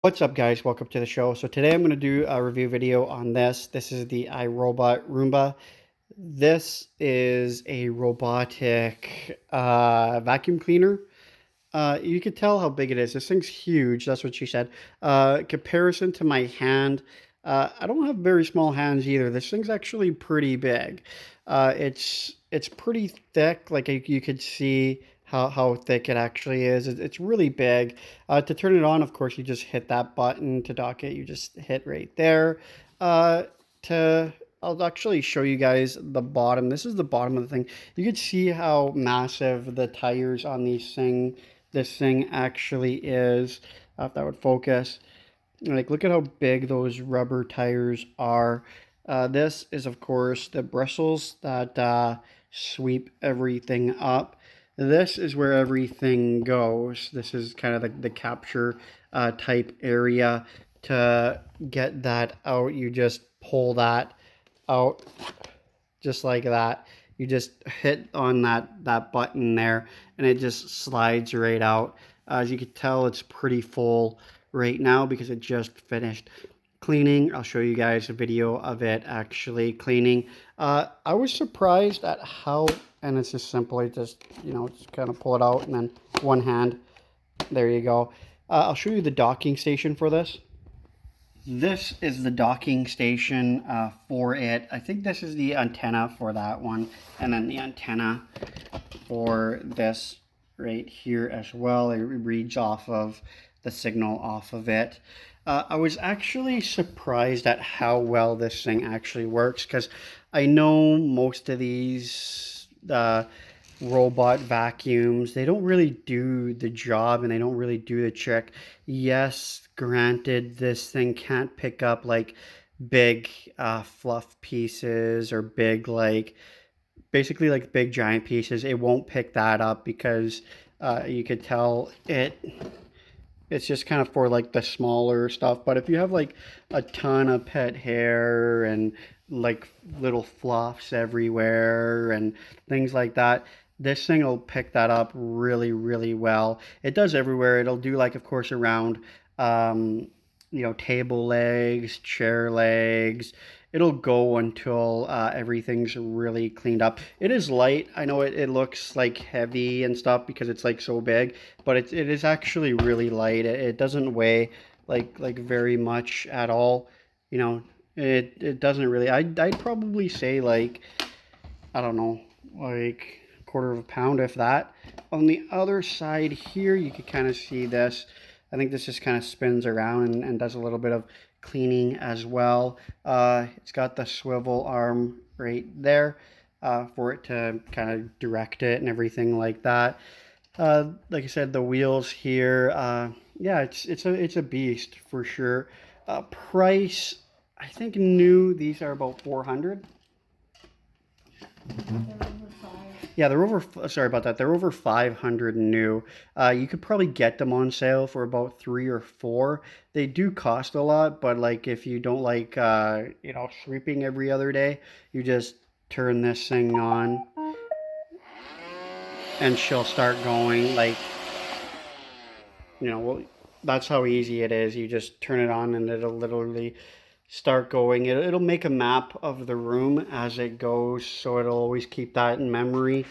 What's up, guys? Welcome to the show. So today I'm going to do a review video on this. This is the iRobot Roomba. This is a robotic vacuum cleaner. You could tell how big it is. This thing's huge. That's what she said. Comparison to my hand, I don't have very small hands either. This thing's actually pretty big. It's pretty thick. Like you could see how thick it actually is. It's really big. To turn it on, of course, you just hit that button to dock it. You just hit right there. To I'll actually show you guys the bottom. This is the bottom of the thing. You could see how massive the tires on this thing actually is. If that would focus. Like, look at how big those rubber tires are. This is, of course, the bristles that sweep everything up. This is where everything goes. This is kind of the capture type area. To get that out, you just pull that out just like that. You just hit on that button there and it just slides right out. As you can tell, it's pretty full right now because it just finished cleaning. I'll show you guys a video of it actually cleaning. I was surprised at how, and it's just simply just kind of pull it out and then one hand, there you go. I'll show you the docking station for this. This is the docking station for it. I think this is the antenna for that one, and then the antenna for this right here as well. It reads off of the signal off of it. I was actually surprised at how well this thing actually works, because I know most of these robot vacuums, they don't really do the job and they don't really do the trick. Yes, granted, this thing can't pick up like big fluff pieces or big basically like big giant pieces. It won't pick that up because you could tell it's just kind of for like the smaller stuff. But if you have like a ton of pet hair and like little fluffs everywhere and things like that, this thing will pick that up really, really well. It does everywhere. It'll do, like, of course, around table legs, chair legs. It'll go until everything's really cleaned up. It is light. I know it looks like heavy and stuff because it's like so big, but it is actually really light. It doesn't weigh like very much at all. You know, it doesn't really. I'd probably say, like, I don't know, like quarter of a pound, if that. On the other side here, you can kind of see this. I think this just kind of spins around and does a little bit of cleaning as well. It's got the swivel arm right there for it to kind of direct it and everything like that. Like I said, the wheels here, yeah, it's a beast for sure. Price, I think new, these are about 400. Yeah, they're over, sorry about that. They're over 500 new. You could probably get them on sale for about 3 or 4. They do cost a lot, but like if you don't like, sweeping every other day, you just turn this thing on and she'll start going. Like, well, that's how easy it is. You just turn it on and it'll literally start going. It'll make a map of the room as it goes, so it'll always keep that in memory.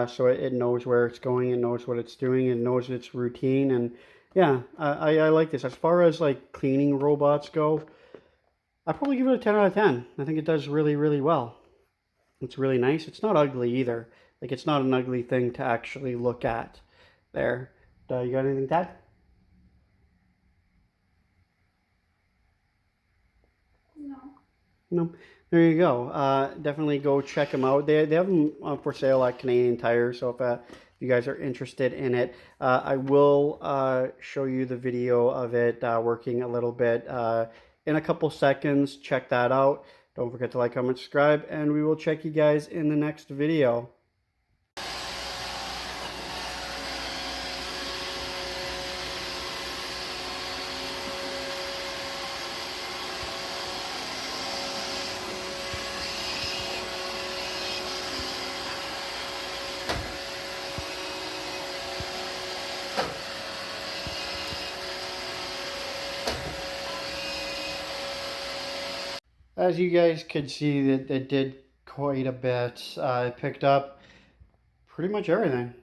So it knows where it's going, it knows what it's doing, it knows its routine. And yeah, I like this. As far as like cleaning robots go, I'd probably give it a 10 out of 10. I think it does really, really well. It's really nice. It's not ugly either. Like, it's not an ugly thing to actually look at there. You got anything to add? No, there you go. Definitely go check them out. They have them for sale at Canadian Tire. So if you guys are interested in it, I will show you the video of it working a little bit in a couple seconds. Check that out. Don't forget to like, comment, subscribe, and we will check you guys in the next video. As you guys could see, that it did quite a bit. It picked up pretty much everything.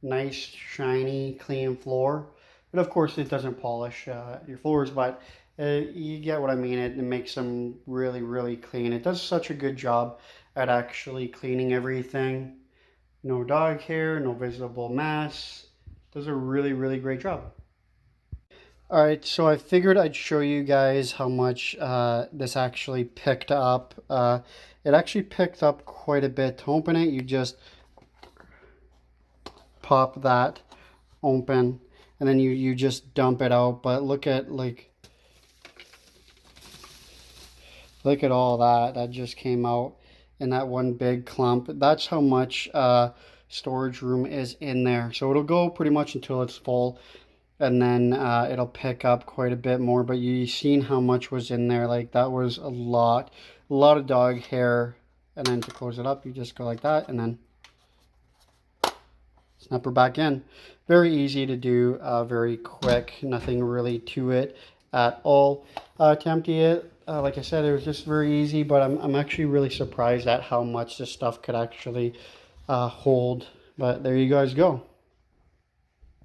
Nice, shiny, clean floor. But of course, it doesn't polish your floors, but you get what I mean. It makes them really, really clean. It does such a good job at actually cleaning everything. No dog hair, no visible mess. Does a really, really great job. All right, so I figured I'd show you guys how much this actually picked up. It actually picked up quite a bit. To open it, you just pop that open, and then you just dump it out. But look at look at all that just came out in that one big clump. That's how much storage room is in there. So it'll go pretty much until it's full, and then it'll pick up quite a bit more. But you seen how much was in there. Like, that was a lot of dog hair. And then to close it up, you just go like that, and then snap her back in. Very easy to do, very quick, nothing really to it at all. To empty it, like I said, it was just very easy, but I'm actually really surprised at how much this stuff could actually hold. But there you guys go.